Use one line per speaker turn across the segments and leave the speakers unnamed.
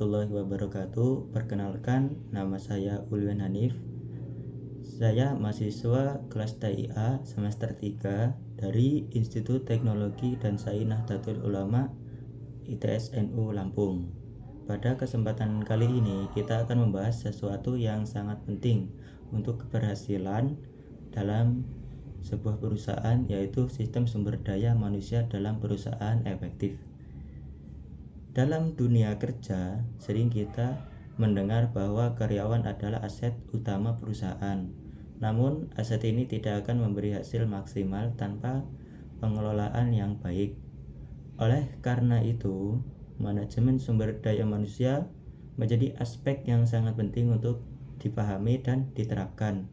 warahmatullahi wabarakatuh. Perkenalkan, nama saya Ulwan Hanif. Saya mahasiswa kelas TIA semester 3 dari Institut Teknologi dan Sains Nahdlatul Ulama ITS NU Lampung. Pada kesempatan kali ini kita akan membahas sesuatu yang sangat penting untuk keberhasilan dalam sebuah perusahaan, yaitu sistem sumber daya manusia dalam perusahaan efektif. Dalam dunia kerja, sering kita mendengar bahwa karyawan adalah aset utama perusahaan. Namun, aset ini tidak akan memberi hasil maksimal tanpa pengelolaan yang baik. Oleh karena itu, manajemen sumber daya manusia menjadi aspek yang sangat penting untuk dipahami dan diterapkan.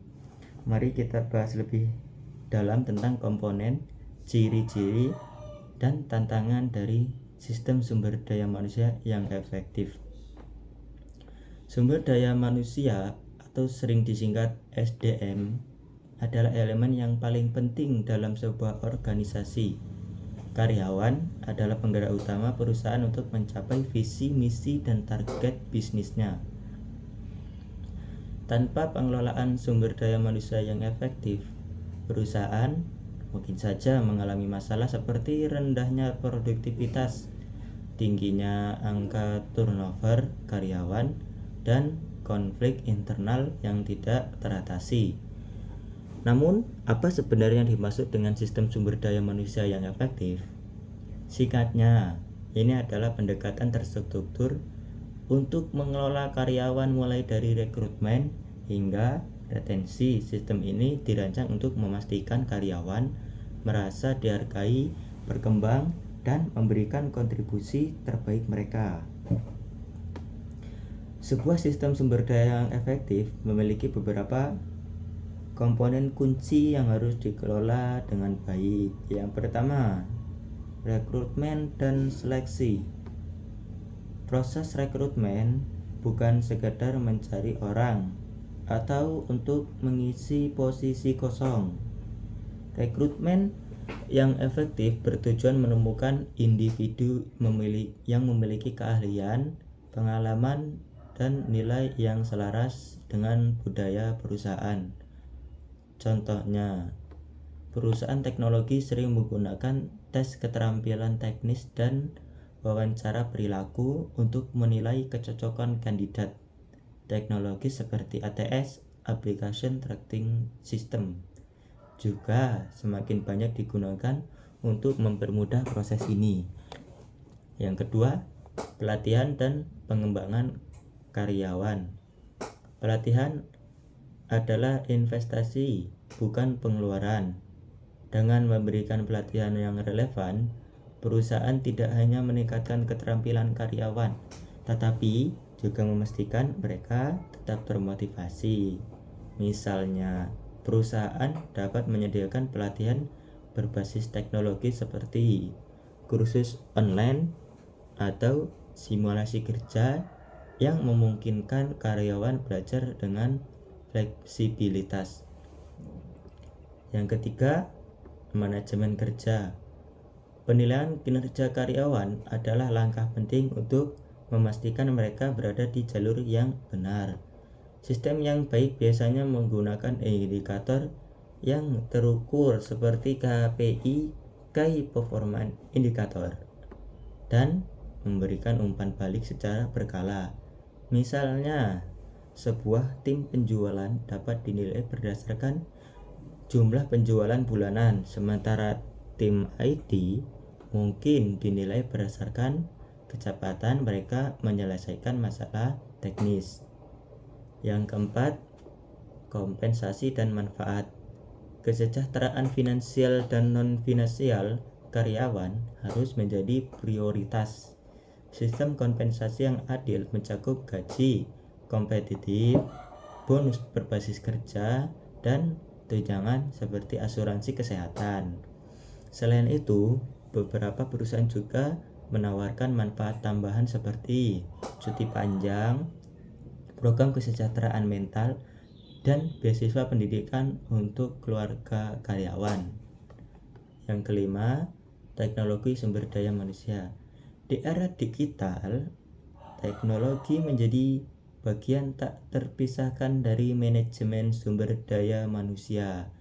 Mari kita bahas lebih dalam tentang komponen, ciri-ciri, dan tantangan dari sistem sumber daya manusia yang efektif. Sumber daya manusia atau sering disingkat SDM adalah elemen yang paling penting dalam sebuah organisasi. Karyawan adalah penggerak utama perusahaan untuk mencapai visi, misi, dan target bisnisnya. Tanpa pengelolaan sumber daya manusia yang efektif, perusahaan mungkin saja mengalami masalah seperti rendahnya produktivitas, tingginya angka turnover karyawan, dan konflik internal yang tidak teratasi. Namun, apa sebenarnya yang dimaksud dengan sistem sumber daya manusia yang efektif? Singkatnya, ini adalah pendekatan terstruktur untuk mengelola karyawan mulai dari rekrutmen hingga retensi. Sistem ini dirancang untuk memastikan karyawan merasa dihargai, berkembang, dan memberikan kontribusi terbaik mereka. Sebuah sistem sumber daya yang efektif memiliki beberapa komponen kunci yang harus dikelola dengan baik. Yang pertama, rekrutmen dan seleksi. Proses rekrutmen bukan sekedar mencari orang atau untuk mengisi posisi kosong. Rekrutmen yang efektif bertujuan menemukan individu yang memiliki keahlian, pengalaman, dan nilai yang selaras dengan budaya perusahaan. Contohnya, perusahaan teknologi sering menggunakan tes keterampilan teknis dan wawancara perilaku untuk menilai kecocokan kandidat. Teknologi seperti ATS, Application Tracking System, juga semakin banyak digunakan untuk mempermudah proses ini. Yang kedua, pelatihan dan pengembangan karyawan. Pelatihan adalah investasi, bukan pengeluaran. Dengan memberikan pelatihan yang relevan, perusahaan tidak hanya meningkatkan keterampilan karyawan, tetapi juga memastikan mereka tetap termotivasi. Misalnya, perusahaan dapat menyediakan pelatihan berbasis teknologi seperti kursus online atau simulasi kerja yang memungkinkan karyawan belajar dengan fleksibilitas. Yang ketiga, manajemen kerja. Penilaian kinerja karyawan adalah langkah penting untuk memastikan mereka berada di jalur yang benar. Sistem yang baik biasanya menggunakan indikator yang terukur seperti KPI, Key Performance Indicator, dan memberikan umpan balik secara berkala. Misalnya, sebuah tim penjualan dapat dinilai berdasarkan jumlah penjualan bulanan, sementara tim IT mungkin dinilai berdasarkan kecepatan mereka menyelesaikan masalah teknis. Yang keempat, kompensasi dan manfaat. Kesejahteraan finansial dan non-finansial karyawan harus menjadi prioritas. Sistem kompensasi yang adil mencakup gaji kompetitif, bonus berbasis kerja, dan tunjangan seperti asuransi kesehatan. Selain itu, beberapa perusahaan juga menawarkan manfaat tambahan seperti cuti panjang, program kesejahteraan mental, dan beasiswa pendidikan untuk keluarga karyawan. Yang kelima, teknologi sumber daya manusia. Di era digital, teknologi menjadi bagian tak terpisahkan dari manajemen sumber daya manusia.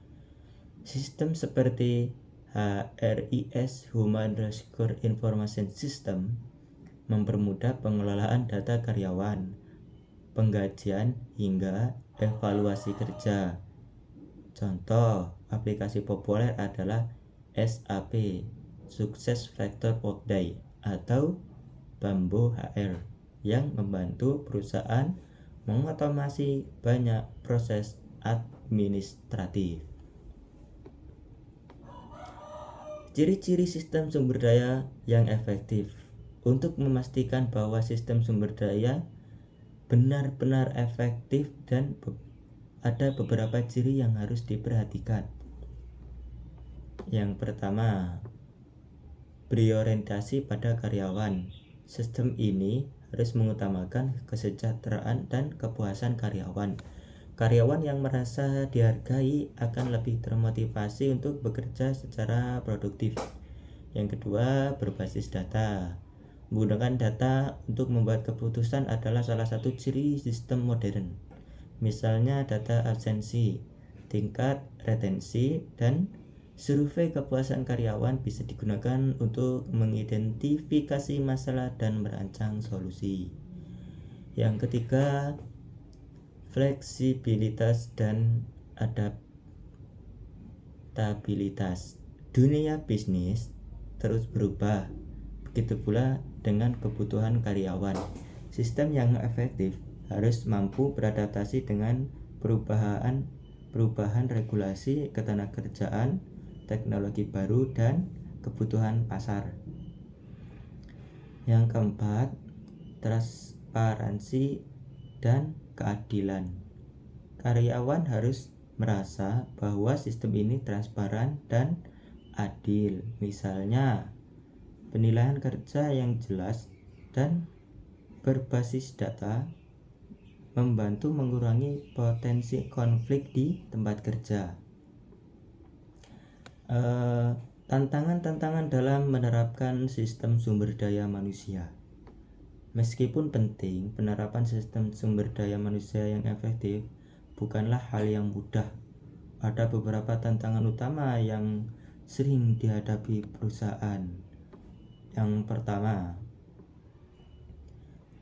Sistem seperti HRIS (Human Resource Information System) mempermudah pengelolaan data karyawan, penggajian, hingga evaluasi kerja. Contoh aplikasi populer adalah SAP Success Factor Workday atau Bamboo HR yang membantu perusahaan mengotomasi banyak proses administratif. Ciri-ciri sistem sumber daya yang efektif. Untuk memastikan bahwa sistem sumber daya benar-benar efektif dan ada beberapa ciri yang harus diperhatikan. Yang pertama, berorientasi pada karyawan. Sistem ini harus mengutamakan kesejahteraan dan kepuasan karyawan. Karyawan yang merasa dihargai akan lebih termotivasi untuk bekerja secara produktif. Yang kedua, berbasis data. Menggunakan data untuk membuat keputusan adalah salah satu ciri sistem modern. Misalnya data absensi, tingkat retensi, dan survei kepuasan karyawan bisa digunakan untuk mengidentifikasi masalah dan merancang solusi. Yang ketiga, fleksibilitas dan adaptabilitas. Dunia bisnis terus berubah, begitu pula dengan kebutuhan karyawan. Sistem yang efektif harus mampu beradaptasi dengan perubahan regulasi ketenagakerjaan, teknologi baru, dan kebutuhan pasar. Yang keempat, transparansi dan keadilan. Karyawan harus merasa bahwa sistem ini transparan dan adil. Misalnya, penilaian kerja yang jelas dan berbasis data membantu mengurangi potensi konflik di tempat kerja. Tantangan-tantangan dalam menerapkan sistem sumber daya manusia. Meskipun penting, penerapan sistem sumber daya manusia yang efektif bukanlah hal yang mudah. Ada beberapa tantangan utama yang sering dihadapi perusahaan. Yang pertama,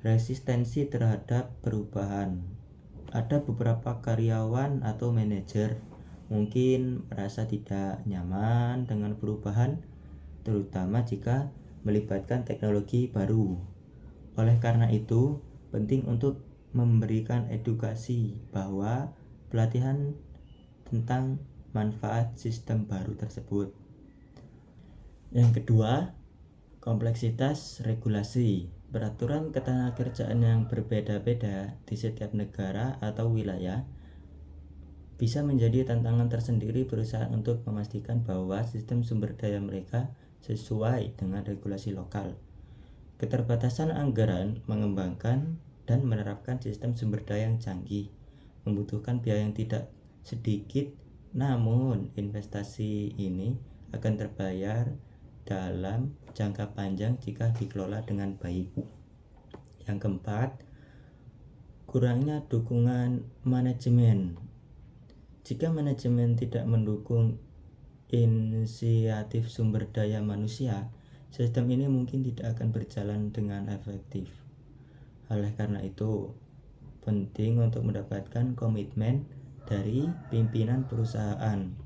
resistensi terhadap perubahan. Ada beberapa karyawan atau manajer mungkin merasa tidak nyaman dengan perubahan, terutama jika melibatkan teknologi baru. Oleh karena itu, penting untuk memberikan edukasi bahwa pelatihan tentang manfaat sistem baru tersebut. Yang kedua, kompleksitas regulasi. Peraturan ketenagakerjaan yang berbeda-beda di setiap negara atau wilayah bisa menjadi tantangan tersendiri perusahaan untuk memastikan bahwa sistem sumber daya mereka sesuai dengan regulasi lokal. Keterbatasan anggaran mengembangkan dan menerapkan sistem sumber daya yang canggih membutuhkan biaya yang tidak sedikit, namun investasi ini akan terbayar dalam jangka panjang jika dikelola dengan baik. Yang keempat, kurangnya dukungan manajemen. Jika manajemen tidak mendukung inisiatif sumber daya manusia, sistem ini mungkin tidak akan berjalan dengan efektif. Oleh karena itu, penting untuk mendapatkan komitmen dari pimpinan perusahaan.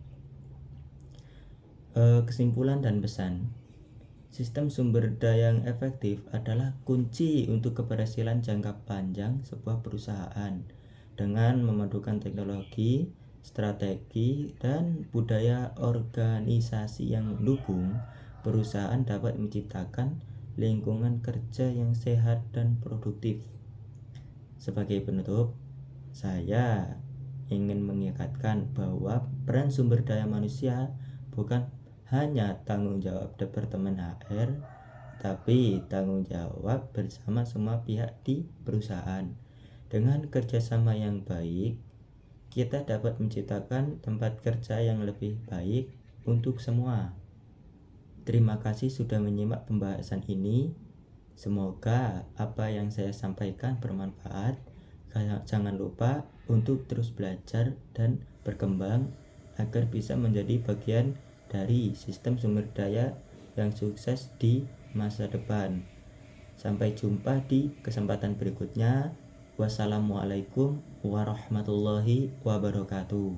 Kesimpulan dan pesan. Sistem sumber daya yang efektif adalah kunci untuk keberhasilan jangka panjang sebuah perusahaan. Dengan memadukan teknologi, strategi, dan budaya organisasi yang mendukung, perusahaan dapat menciptakan lingkungan kerja yang sehat dan produktif. Sebagai penutup, saya ingin mengingatkan bahwa peran sumber daya manusia bukan hanya tanggung jawab Departemen HR, tapi tanggung jawab bersama semua pihak di perusahaan. Dengan kerjasama yang baik, kita dapat menciptakan tempat kerja yang lebih baik untuk semua. Terima kasih sudah menyimak pembahasan ini. Semoga apa yang saya sampaikan bermanfaat. Jangan lupa untuk terus belajar dan berkembang agar bisa menjadi bagian dari sistem sumber daya yang sukses di masa depan. Sampai jumpa di kesempatan berikutnya. Wassalamualaikum warahmatullahi wabarakatuh.